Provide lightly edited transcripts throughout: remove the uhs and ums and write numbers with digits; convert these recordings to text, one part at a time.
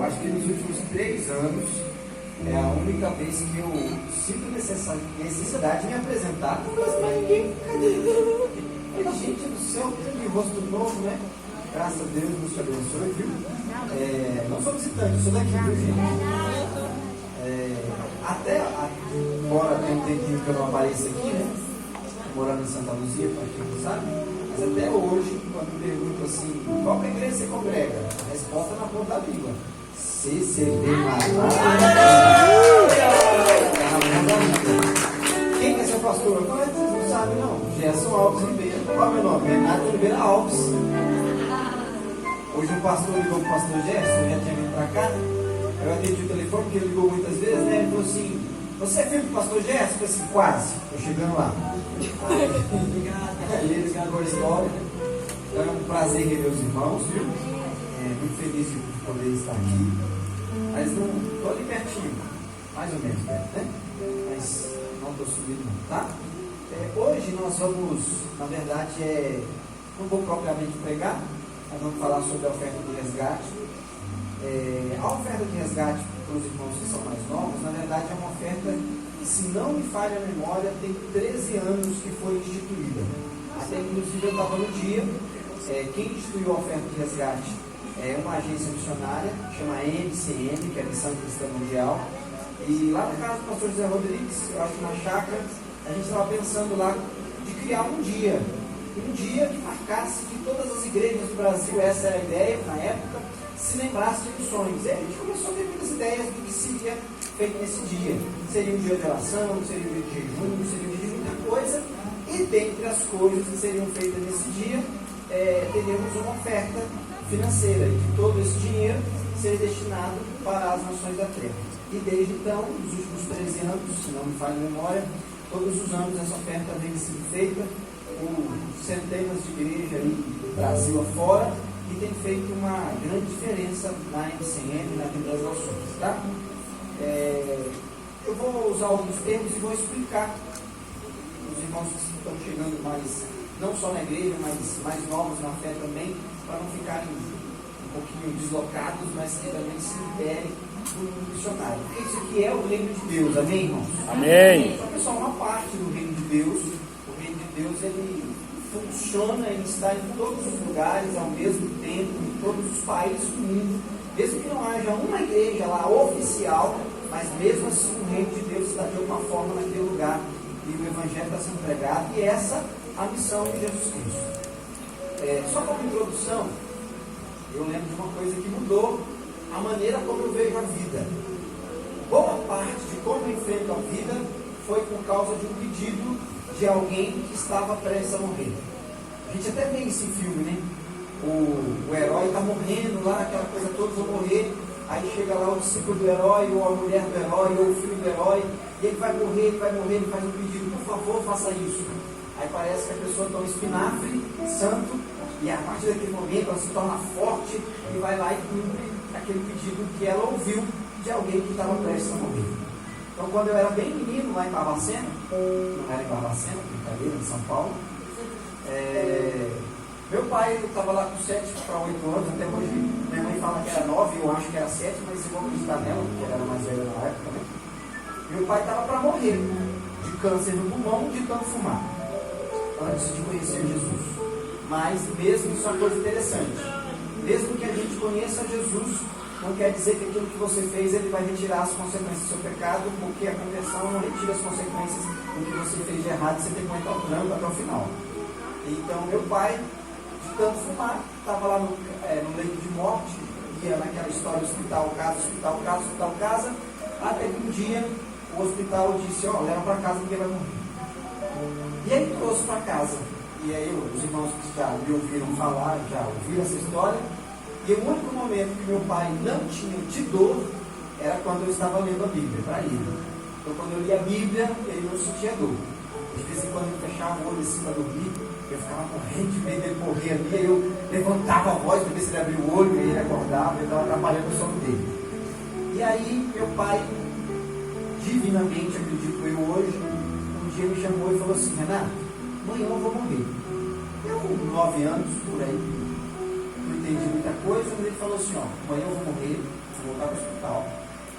acho que nos últimos 3 anos é a única vez que eu sinto necessidade de me apresentar. Mas ninguém, cadê? Gente do céu, que rosto novo, né? Graças a Deus, Deus te abençoe, viu? Não sou visitante, sou daqui, viu, gente? Até agora tem um tempinho que eu não apareço aqui, né? Morando em Santa Luzia, para quem não sabe. Mas até hoje, quando me perguntam assim, qual que igreja você congrega? A resposta é na ponta da língua. CCB Quem que é seu pastor? Não, vocês não sabem não. Gerson Alves Ribeiro. Qual é o meu nome? Renato Oliveira Alves. Hoje o pastor ligou para o pastor Gerson, já tinha vindo para cá. Eu atendi o telefone, porque ele ligou muitas vezes, né? Ele falou assim, você é filho do pastor Gerson? Eu falei assim, quase. Estou chegando lá. Aí eles contou a história. Então é um prazer rever os irmãos, viu? Muito feliz de poder estar aqui. Mas não estou ali pertinho, mais ou menos perto, né? Mas não estou subindo não, tá? Hoje nós vamos, na verdade, não vou propriamente pregar, nós vamos falar sobre a oferta de resgate. A oferta de resgate para os irmãos que são mais novos, na verdade é uma oferta que, se não me falha a memória, tem 13 anos que foi instituída. Até inclusive eu estava no dia, quem instituiu a oferta de resgate é uma agência missionária, chama MCM, que é a Missão Cristã Mundial. E lá na casa do pastor José Rodrigues, eu acho que na chácara, a gente estava pensando lá de criar um dia que marcasse que todas as igrejas do Brasil, essa era a ideia na época, se lembrasse de missões. E a gente começou a ter muitas ideias do que seria feito nesse dia. Seria um dia de oração, seria um dia de jejum, seria um dia de muita coisa. E dentre as coisas que seriam feitas nesse dia, teríamos uma oferta financeira, e que todo esse dinheiro seria destinado para as nações da terra. E desde então, nos últimos 13 anos, se não me falha a memória, todos os anos essa oferta vem sendo feita por centenas de igrejas aí, Brasil afora, e tem feito uma grande diferença na MCM, na vida das nações, tá? Eu vou usar alguns termos e vou explicar os irmãos que estão chegando mais, não só na igreja, mas mais novos na fé também, para não ficarem um pouquinho deslocados, mas que também se interem por um missionário. Porque isso aqui é o reino de Deus, amém, irmãos? Amém. Só que é só uma parte do reino de Deus. O reino de Deus, ele funciona e está em todos os lugares ao mesmo tempo, em todos os países do mundo, mesmo que não haja uma igreja lá oficial, mas mesmo assim o reino de Deus está de alguma forma naquele lugar e o evangelho está sendo pregado, e essa a missão de Jesus Cristo. Só como introdução, eu lembro de uma coisa que mudou a maneira como eu vejo a vida. Boa parte de como eu enfrento a vida foi por causa de um pedido de alguém que estava prestes a morrer. A gente até vê isso em filme, né? O herói está morrendo lá, aquela coisa toda, vão morrer. Aí chega lá o discípulo do herói, ou a mulher do herói, ou o filho do herói, e ele vai morrer, ele faz um pedido, por favor, faça isso. Aí parece que a pessoa toma espinafre santo, e a partir daquele momento ela se torna forte e vai lá e cumpre aquele pedido que ela ouviu de alguém que estava prestes a morrer. Então, quando eu era bem menino lá em Barbacena, não era em Barbacena, brincadeira, em São Paulo, meu pai estava lá com 7 para 8 anos, até hoje minha mãe fala que era 9, eu acho que era 7, mas eu vou acreditar nela, porque ela era mais velha na época, né? Meu pai estava para morrer de câncer no pulmão, de tanto fumar, antes de conhecer Jesus. Mas mesmo isso é uma coisa interessante. Mesmo que a gente conheça Jesus, não quer dizer que aquilo que você fez, ele vai retirar as consequências do seu pecado, porque a conversão não retira as consequências do que você fez de errado, você tem que aguentar o tranco até o final. Então, meu pai, de tanto fumar, estava lá no leito de morte, ia naquela história, hospital, casa, até que um dia o hospital disse, leva para casa, ninguém vai morrer. E ele trouxe para casa. E aí os irmãos que já me ouviram falar, já ouviram essa história. E o único momento que meu pai não tinha de dor era quando eu estava lendo a Bíblia para ele. Então, quando eu lia a Bíblia, ele não sentia dor. De vez em quando ele fechava o olho assim para dormir, eu ficava morrendo de medo dele morrer ali. Aí eu levantava a voz para ver se ele abria o olho, e ele acordava, eu estava atrapalhando o sono dele. E aí, meu pai, divinamente, acredito eu hoje, um dia me chamou e falou assim: Renato, amanhã eu vou morrer. Eu com 9 anos, por aí. não entendi muita coisa, mas ele falou assim, ó, amanhã eu vou morrer, vou voltar para o hospital,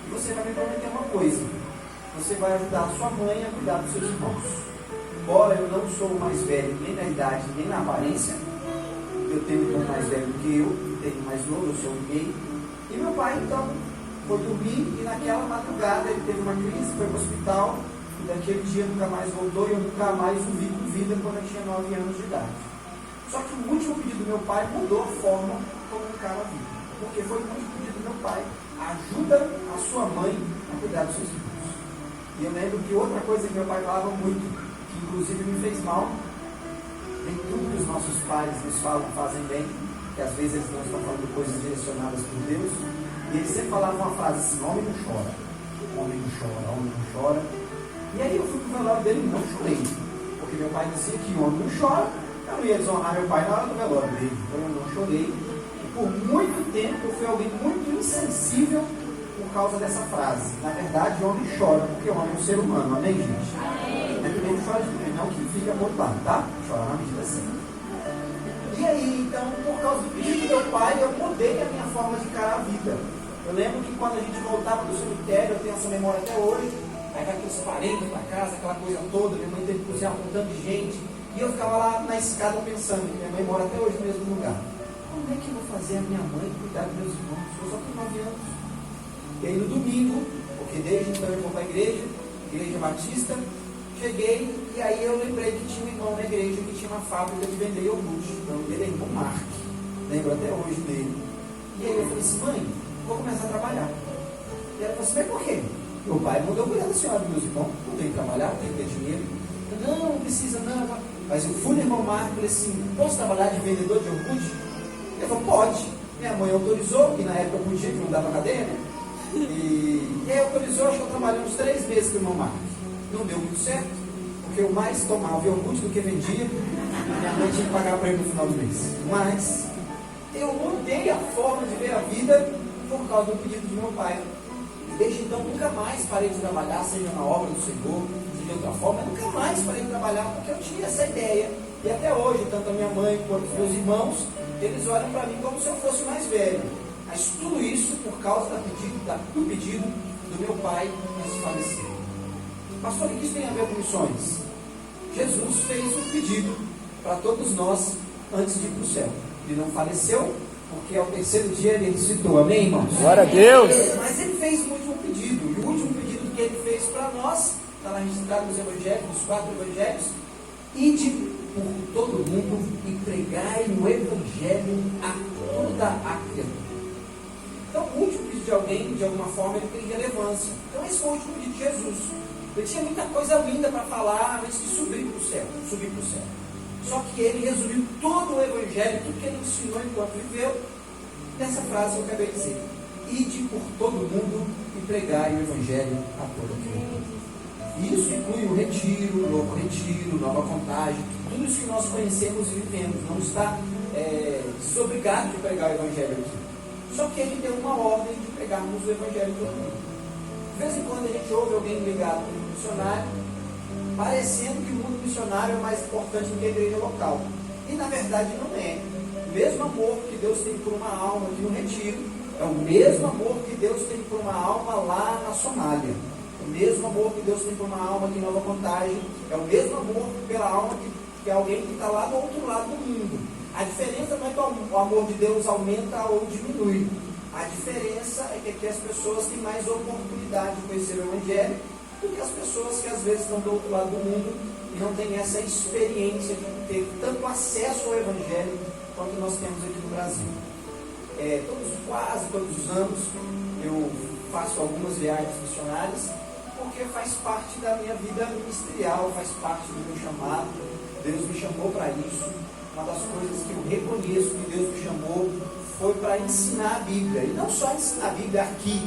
e você vai me prometer uma coisa, você vai ajudar a sua mãe a cuidar dos seus irmãos. Embora eu não sou o mais velho, nem na idade, nem na aparência, eu tenho um irmão mais velho do que eu tenho mais novo, eu sou gay, e meu pai então foi dormir, e naquela madrugada ele teve uma crise, foi para o hospital, e daquele dia nunca mais voltou, e eu nunca mais o vi com vida quando eu tinha 9 anos de idade. Só que o último pedido do meu pai mudou a forma como eu encara a vida, porque foi o último pedido do meu pai: ajuda a sua mãe a cuidar dos seus filhos. E eu lembro que outra coisa que meu pai falava muito, que inclusive me fez mal, nem tudo que os nossos pais nos falam fazem bem, que às vezes eles não estão falando coisas direcionadas por Deus, e ele sempre falava uma frase assim: homem não chora, homem não chora, homem não chora. E aí eu fui pro velório dele e não chorei, porque meu pai dizia que homem não chora, eu não ia desonrar meu pai na hora do velório dele, então eu não chorei. E por muito tempo eu fui alguém muito insensível por causa dessa frase. Na verdade, homem chora, porque homem é um ser humano, amém, gente? É que nem chora de mim, não que fique apontado, tá? Chorar na medida certa. E aí, então, por causa do pedido do meu pai, eu mudei a minha forma de encarar a vida. Eu lembro que quando a gente voltava do cemitério, eu tenho essa memória até hoje, aí vai aqueles parentes da casa, aquela coisa toda, minha mãe teve que cozinhar com um tanto de gente, e eu ficava lá na escada pensando, minha mãe mora até hoje no mesmo lugar. Como é que eu vou fazer a minha mãe cuidar dos meus irmãos? Eu só tenho 9 anos. E aí no domingo, porque desde então eu vou para a igreja batista, cheguei e aí eu lembrei que tinha um irmão na igreja que tinha uma fábrica de vender iogurte. Então ele é irmão Mark, lembro até hoje dele. E aí eu falei assim: mãe, vou começar a trabalhar. E ela falou assim: mas por quê? Meu pai mandou cuidar da senhora, dos meus irmãos, não tem que trabalhar, não tem que ter dinheiro. Não precisa não. Mas eu fui no irmão Mark e falei assim: posso trabalhar de vendedor de iogurte? Ele falou: pode. Minha mãe autorizou, e na época eu podia, que não dava cadeia, né? E aí autorizou, acho que eu trabalhei uns 3 meses com o irmão Marcos. Não deu muito certo, porque eu mais tomava iogurte do que vendia, e minha mãe tinha que pagar para ele no final do mês. Mas eu mudei a forma de ver a vida por causa do pedido do meu pai. E desde então nunca mais parei de trabalhar, seja na obra do Senhor, de outra forma, eu nunca mais parei de trabalhar, porque eu tinha essa ideia. E até hoje, tanto a minha mãe quanto os meus irmãos, eles olham para mim como se eu fosse mais velho. Mas tudo isso por causa do pedido do meu pai que faleceu. Pastor, o que isso tem a ver com missões? Jesus fez um pedido para todos nós antes de ir para o céu. Ele não faleceu, porque ao terceiro dia ele ressuscitou. Amém, irmãos? Glória a Deus! Mas ele fez um último pedido. E o último pedido que ele fez para nós, está lá registrado nos evangelhos, nos 4 evangelhos: ide por todo mundo e pregai o evangelho a toda a criatura. Então, o último pedido de alguém, de alguma forma, ele tem relevância. Então, esse foi o último pedido de Jesus. Ele tinha muita coisa linda para falar antes de subir para o céu. Só que ele resumiu todo o evangelho, tudo que ele ensinou enquanto viveu, nessa frase que eu acabei de dizer: ide por todo mundo e pregai o evangelho a toda a criatura. Isso inclui o retiro, o novo retiro, nova contagem, tudo isso que nós conhecemos e vivemos. Não está desobrigado de pregar o evangelho aqui. Só que ele deu uma ordem de pregarmos o evangelho todo mundo. De vez em quando a gente ouve alguém ligado para o missionário, parecendo que o mundo missionário é mais importante do que a igreja local. E na verdade não é. O mesmo amor que Deus tem por uma alma aqui no retiro é o mesmo amor que Deus tem por uma alma lá na Somália. O mesmo amor que Deus tem por uma alma aqui em Nova Contagem é o mesmo amor pela alma que alguém que está lá do outro lado do mundo. A diferença não é que o amor de Deus aumenta ou diminui. A diferença é que aqui as pessoas têm mais oportunidade de conhecer o Evangelho do que as pessoas que às vezes estão do outro lado do mundo e não têm essa experiência de ter tanto acesso ao Evangelho quanto nós temos aqui no Brasil. Quase todos os anos eu faço algumas viagens missionárias, porque faz parte da minha vida ministerial, faz parte do meu chamado. Deus me chamou para isso. Uma das coisas que eu reconheço que Deus me chamou foi para ensinar a Bíblia. E não só ensinar a Bíblia aqui,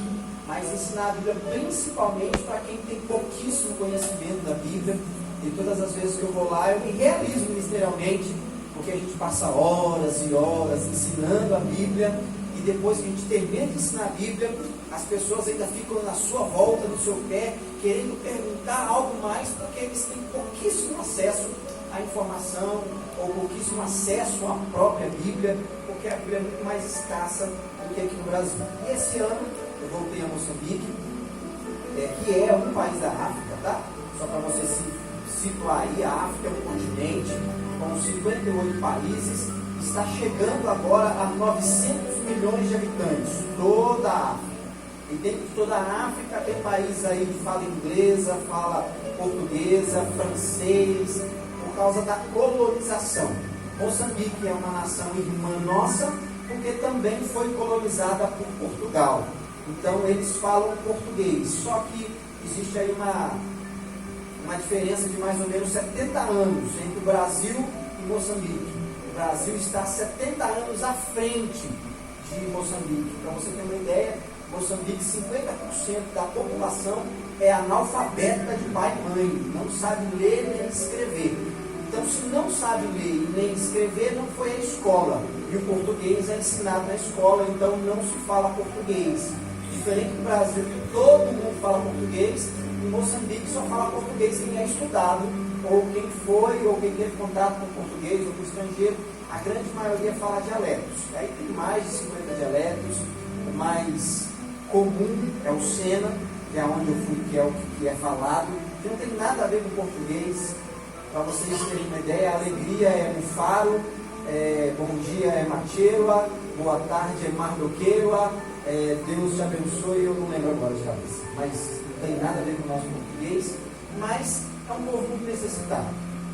mas ensinar a Bíblia principalmente para quem tem pouquíssimo conhecimento da Bíblia. E todas as vezes que eu vou lá, eu me realizo ministerialmente, porque a gente passa horas e horas ensinando a Bíblia, e depois que a gente termina de ensinar a Bíblia, as pessoas ainda ficam na sua volta, no seu pé, querendo perguntar algo mais, porque eles têm pouquíssimo acesso à informação, ou pouquíssimo acesso à própria Bíblia, porque porque a Bíblia é muito mais escassa do que aqui no Brasil. E esse ano eu voltei a Moçambique, que é um país da África, tá? Só para você se situar aí, a África é um continente com 58 países, está chegando agora a 900 milhões de habitantes, toda a África. E dentro de toda a África tem países aí que fala inglesa, fala portuguesa, francês, por causa da colonização. Moçambique é uma nação irmã nossa, porque também foi colonizada por Portugal. Então eles falam português, só que existe aí uma diferença de mais ou menos 70 anos entre o Brasil e Moçambique. O Brasil está 70 anos à frente de Moçambique. Para você ter uma ideia, Moçambique, 50% da população é analfabeta de pai e mãe, não sabe ler nem escrever. Então, se não sabe ler e nem escrever, não foi à escola. E o português é ensinado na escola, então não se fala português. Diferente do Brasil, que todo mundo fala português, em Moçambique só fala português quem é estudado, ou quem foi, ou quem teve contato com português ou com estrangeiro. A grande maioria fala dialetos. Aí tem mais de 50 dialetos. O mais comum é o Sena, que é onde eu fui, que é o que é falado, que não tem nada a ver com português. Para vocês terem uma ideia, a alegria é Bufaro, bom dia é Machewa, boa tarde é Mardoquewa, Deus te abençoe, eu não lembro agora de cabeça, mas não tem nada a ver com o nosso português, mas é um povo muito necessitado.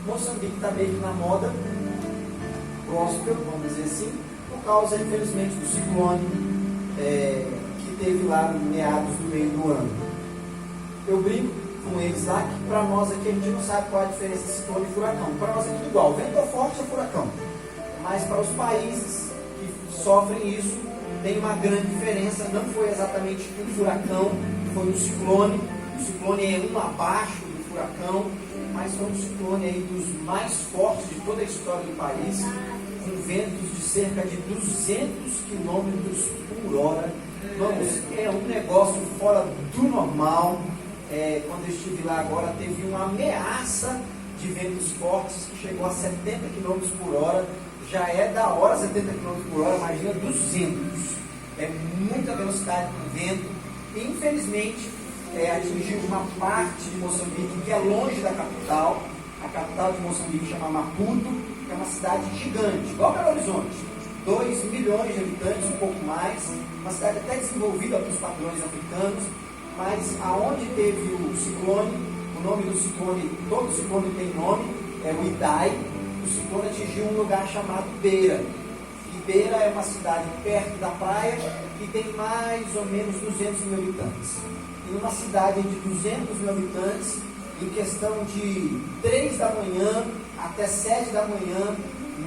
Moçambique está meio na moda, gospel, vamos dizer assim, por causa, infelizmente, do ciclone que teve lá no meados do meio do ano. Eu brinco com eles lá, que para nós aqui a gente não sabe qual é a diferença de ciclone e furacão. Para nós é tudo igual, vento forte é furacão. Mas para os países que sofrem isso, tem uma grande diferença. Não foi exatamente um furacão, foi um ciclone. O ciclone é um abaixo do furacão, mas foi um ciclone aí dos mais fortes de toda a história do país, com ventos de cerca de 200 km por hora. Vamos, é um negócio fora do normal. Quando eu estive lá agora, teve uma ameaça de ventos fortes que chegou a 70 km por hora. Já é da hora 70 km por hora, imagina 200. É muita velocidade do vento. E, infelizmente, atingiu uma parte de Moçambique que é longe da capital. A capital de Moçambique chama Maputo, que é uma cidade gigante, igual Belo Horizonte. 2 milhões de habitantes, um pouco mais. Uma cidade até desenvolvida para os padrões africanos. Mas aonde teve o ciclone, o nome do ciclone, todo ciclone tem nome, é o Idai. O ciclone atingiu um lugar chamado Beira. E Beira é uma cidade perto da praia que tem mais ou menos 200 mil habitantes. E numa cidade de 200 mil habitantes, em questão de 3 da manhã até 7 da manhã,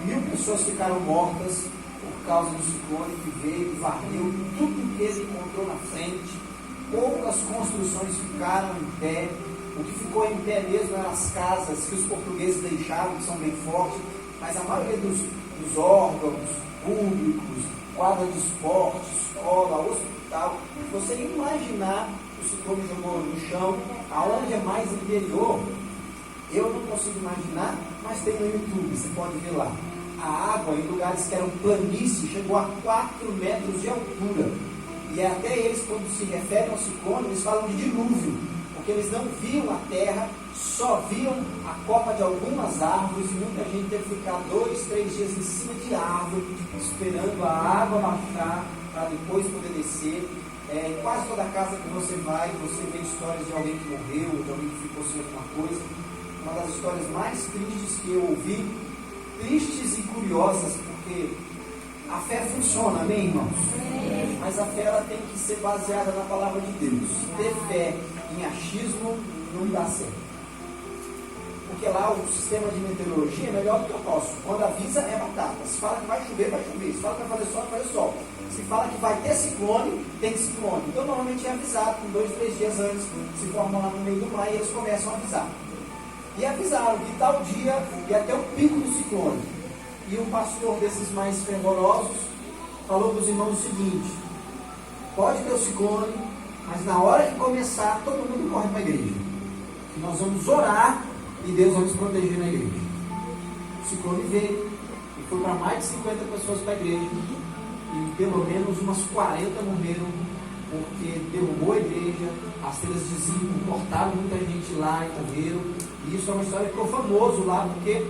1000 pessoas ficaram mortas por causa do ciclone que veio e varreu tudo que ele encontrou na frente. Poucas construções ficaram em pé. O que ficou em pé mesmo eram as casas que os portugueses deixaram, que são bem fortes, mas a maioria dos órgãos públicos, quadra de esporte, escola, hospital, você imaginar, o ciclone jogou no chão. Aonde é mais interior, eu não consigo imaginar, mas tem no YouTube, você pode ver lá. A água em lugares que eram planícies chegou a 4 metros de altura. E até eles, quando se referem ao ciclone, eles falam de dilúvio, porque eles não viam a terra, só viam a copa de algumas árvores, e muita gente teve que ficar 2, 3 dias em cima de árvore, esperando a água baixar, para depois poder descer. Em quase toda casa que você vai, você vê histórias de alguém que morreu, de alguém que ficou sem alguma coisa. Uma das histórias mais tristes que eu ouvi, tristes e curiosas, porque a fé funciona, amém, irmãos? Mas a fé ela tem que ser baseada na palavra de Deus. Ter fé em achismo não dá certo. Porque lá o sistema de meteorologia é melhor do que o nosso. Quando avisa é batata. Se fala que vai chover, vai chover. Se fala que vai fazer sol, vai fazer sol. Se fala que vai ter ciclone, tem ciclone. Então normalmente é avisado, com 2, 3 dias antes, se formam lá no meio do mar e eles começam a avisar. E avisaram que tal dia ia até o pico do ciclone. E um pastor desses mais fervorosos falou para os irmãos o seguinte: pode ter o ciclone, mas na hora que começar, todo mundo corre para a igreja. E nós vamos orar e Deus vai nos proteger na igreja. O ciclone veio e foi para mais de 50 pessoas para a igreja, e pelo menos umas 40 morreram, porque derrubou a igreja, as telhas de zinco, cortaram muita gente lá e morreram. E isso é uma história que ficou famoso lá, porque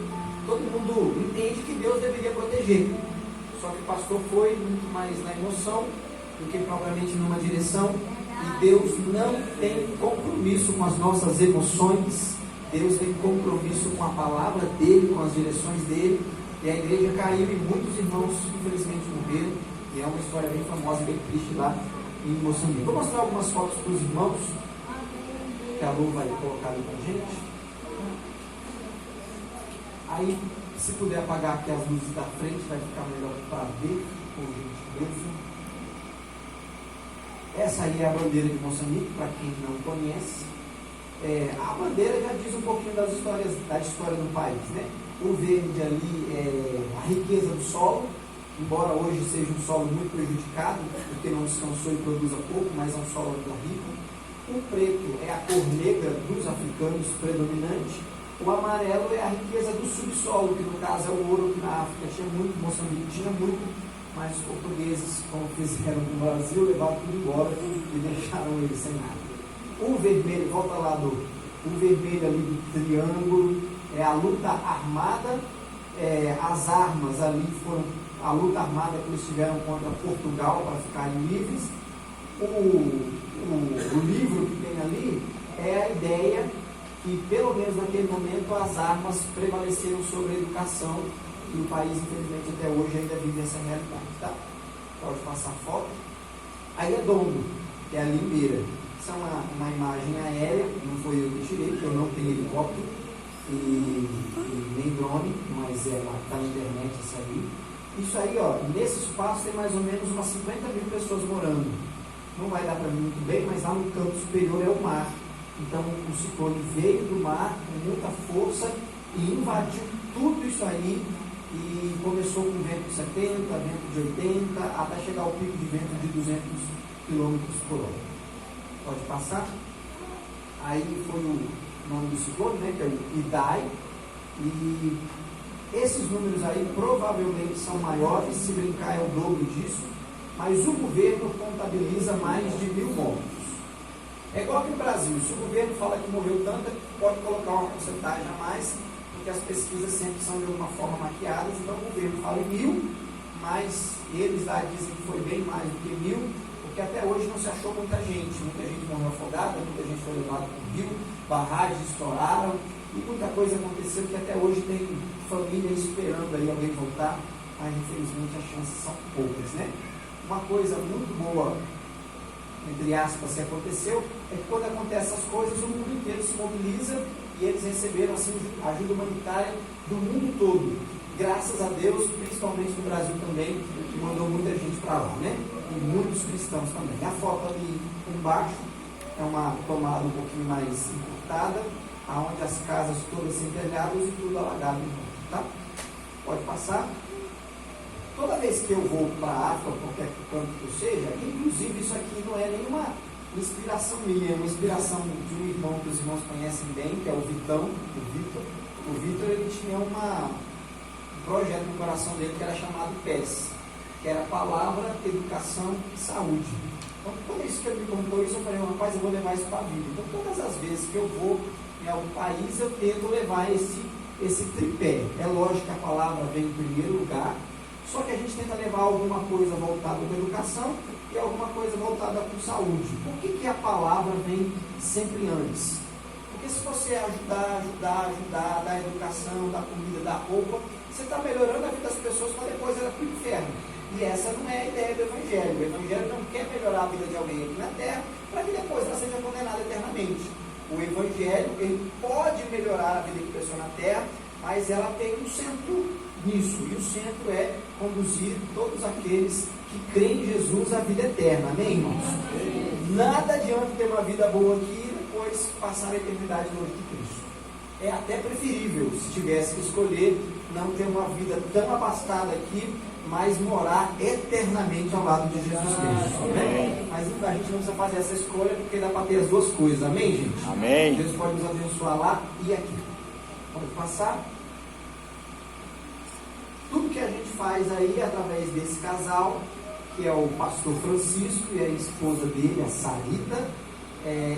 todo mundo entende que Deus deveria proteger. Só que o pastor foi muito mais na emoção do que propriamente numa direção. E Deus não tem compromisso com as nossas emoções. Deus tem compromisso com a palavra dele, com as direções dele. E a igreja caiu e muitos irmãos infelizmente morreram. E é uma história bem famosa, bem triste lá em Moçambique. Vou mostrar algumas fotos para os irmãos, que a Lu vai colocar ali para a gente. Aí, se puder apagar aqui as luzes da frente, vai ficar melhor para ver, por gentileza. Essa aí é a bandeira de Moçambique, para quem não conhece. A bandeira já diz um pouquinho da história do país, né? O verde ali é a riqueza do solo, embora hoje seja um solo muito prejudicado, porque não descansou e produza pouco, mas é um solo ainda rico. O preto é a cor negra dos africanos predominante. O amarelo é a riqueza do subsolo, que no caso é o ouro, que na África tinha muito, Moçambique tinha muito, mas os portugueses, como fizeram no Brasil, levaram tudo embora e deixaram eles sem nada. O vermelho, volta lá o vermelho ali do triângulo, é a luta armada, as armas ali foram a luta armada que eles tiveram contra Portugal para ficarem livres. O livro que tem ali é a ideia que, pelo menos naquele momento, as armas prevaleceram sobre a educação, e o país, infelizmente, até hoje ainda vive essa realidade. Tá? Pode passar a foto. Aí é Dombo, que é a Limbeira. Isso é uma imagem aérea, não foi eu que tirei, porque eu não tenho helicóptero e nem drone, mas está na internet isso aí. Isso aí, ó, nesse espaço tem mais ou menos umas 50 mil pessoas morando. Não vai dar para mim muito bem, mas lá no canto superior é o mar. Então o ciclone veio do mar com muita força e invadiu tudo isso aí, e começou com vento de 70, vento de 80, até chegar ao pico de vento de 200 km por hora. Pode passar. Aí foi o nome do ciclone, né, que é o Idai, e esses números aí provavelmente são maiores, se brincar é o dobro disso, mas o governo contabiliza mais de 1.000 mortos. É igual aqui no Brasil, se o governo fala que morreu tanto, pode colocar uma porcentagem a mais, porque as pesquisas sempre são de alguma forma maquiadas, então o governo fala em 1.000, mas eles lá dizem que foi bem mais do que 1.000, porque até hoje não se achou muita gente morreu afogada, muita gente foi levada para o rio, barragens estouraram, e muita coisa aconteceu que até hoje tem família esperando aí alguém voltar, mas infelizmente as chances são poucas, né? Uma coisa muito boa, entre aspas, que aconteceu, é que quando acontecem essas coisas, o mundo inteiro se mobiliza, e eles receberam assim ajuda humanitária do mundo todo, graças a Deus, principalmente no Brasil também, que mandou muita gente para lá, né? E muitos cristãos também. A foto ali embaixo é uma tomada um pouquinho mais encurtada, aonde as casas todas sem telhados e tudo alagado, tá? Pode passar. Toda vez que eu vou para a África, qualquer canto que eu seja, inclusive isso aqui não é nenhuma inspiração minha, é uma inspiração de um irmão que os irmãos conhecem bem, que é o Vitão, o Vitor, ele tinha um projeto no coração dele que era chamado PES, que era Palavra, Educação e Saúde. Então, quando isso que ele me contou isso, eu falei, rapaz, eu vou levar isso para a vida. Então, todas as vezes que eu vou em algum país, eu tento levar esse tripé. É lógico que a palavra vem em primeiro lugar, só que a gente tenta levar alguma coisa voltada para a educação e alguma coisa voltada para a saúde. Por que a palavra vem sempre antes? Porque se você ajudar da educação, da comida, da roupa, você está melhorando a vida das pessoas para depois ela para o inferno. E essa não é a ideia do Evangelho. O Evangelho não quer melhorar a vida de alguém aqui na terra para que depois ela seja condenada eternamente. O Evangelho, ele pode melhorar a vida de pessoa na terra, mas ela tem um centro nisso. E o centro é conduzir todos aqueles que creem em Jesus à vida eterna. Amém, irmãos? Nada adianta ter uma vida boa aqui e depois passar a eternidade longe de Cristo. É até preferível, se tivesse que escolher, não ter uma vida tão abastada aqui, mas morar eternamente ao lado de Jesus Cristo. Amém? Mas a gente não precisa fazer essa escolha, porque dá para ter as duas coisas. Amém, gente? Amém. Deus pode nos abençoar lá e aqui. Pode passar. Tudo que a gente faz aí, através desse casal, que é o pastor Francisco e a esposa dele, a Sarita,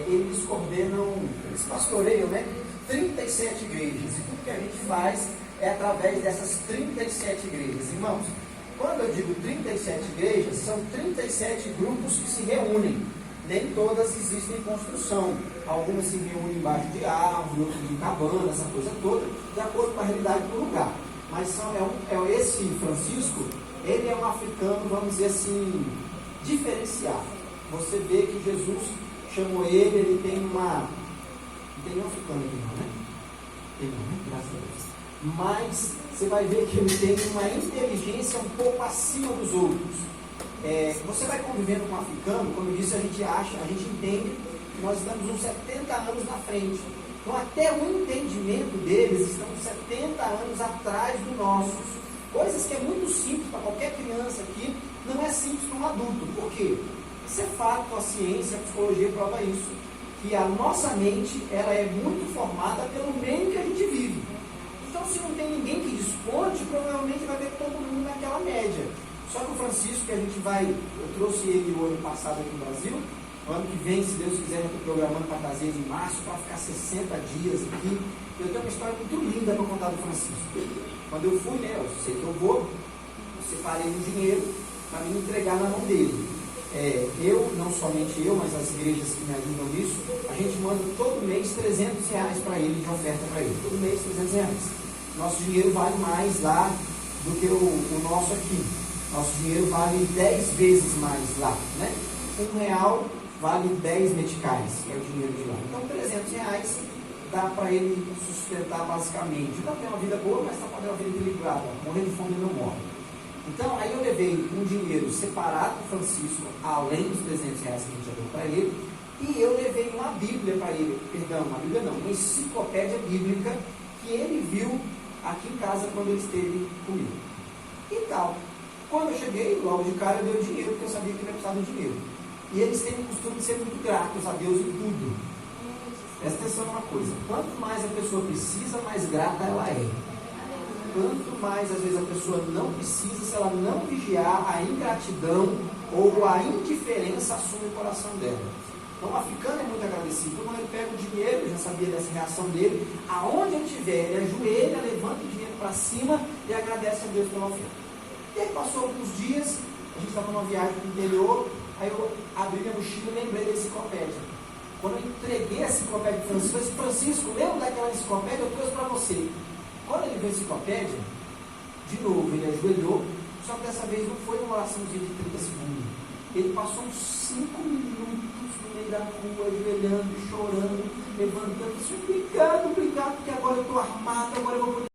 eles coordenam, eles pastoreiam, né? 37 igrejas. E tudo que a gente faz é através dessas 37 igrejas. Irmãos, quando eu digo 37 igrejas, são 37 grupos que se reúnem. Nem todas existem em construção. Algumas se reúnem embaixo de árvore, outras em cabana, essa coisa toda, de acordo com a realidade do lugar. Mas esse Francisco, ele é um africano, vamos dizer assim, diferenciado. Você vê que Jesus chamou ele tem uma... Não tem nenhum africano aqui não, né? Tem não, né? Graças a Deus. Mas você vai ver que ele tem uma inteligência um pouco acima dos outros. Você vai convivendo com um africano, como eu disse, a gente entende que nós estamos uns 70 anos na frente. Então, até o entendimento deles estão 70 anos atrás dos nossos. Coisas que é muito simples para qualquer criança aqui, não é simples para um adulto. Por quê? Isso é fato, a ciência, a psicologia prova isso. Que a nossa mente, ela é muito formada pelo meio que a gente vive. Então, se não tem ninguém que desponte, provavelmente vai ver todo mundo naquela média. Só que o Francisco, que eu trouxe ele o ano passado aqui no Brasil, o ano que vem, se Deus quiser, eu estou programando para trazer ele em março, para ficar 60 dias aqui. Eu tenho uma história muito linda para contar do Francisco. Quando eu fui, né, eu sei que eu vou, eu separei um dinheiro para me entregar na mão dele. Não somente eu, mas as igrejas que me ajudam nisso, a gente manda todo mês R$300 para ele, de oferta para ele. Todo mês R$300. Nosso dinheiro vale mais lá do que o nosso aqui. Nosso dinheiro vale 10 vezes mais lá, né? R$1 vale 10 meticais, que é o dinheiro de lá. Então, R$300 dá para ele sustentar basicamente. Não tem uma vida boa, mas está para ter uma vida equilibrada. Morrer de fome não morre. Então, aí eu levei um dinheiro separado para o Francisco, além dos R$300 que a gente já deu para ele, e eu levei uma Bíblia para ele, uma enciclopédia bíblica que ele viu aqui em casa quando ele esteve comigo. E tal. Quando eu cheguei, logo de cara eu dei o dinheiro, porque eu sabia que ele ia precisar do dinheiro. E eles têm o costume de ser muito gratos a Deus em tudo. Presta atenção numa coisa: quanto mais a pessoa precisa, mais grata ela é. Quanto mais, às vezes, a pessoa não precisa, se ela não vigiar, a ingratidão ou a indiferença assume o coração dela. Então, o africano é muito agradecido. Quando ele pega o dinheiro, eu já sabia dessa reação dele, aonde ele estiver, ele ajoelha, levanta o dinheiro para cima e agradece a Deus pela oferta. E aí passou alguns dias, a gente estava numa viagem para o interior, aí eu abri minha mochila e lembrei da enciclopédia. Quando eu entreguei a enciclopédia para Francisco, eu disse: Francisco, lembra daquela enciclopédia? Eu trouxe para você. Quando ele viu a enciclopédia, de novo, ele ajoelhou, só que dessa vez não foi uma oraçãozinha de 30 segundos. Ele passou uns 5 minutos no meio da rua, ajoelhando, chorando, levantando, disse: obrigado, porque agora eu estou armado,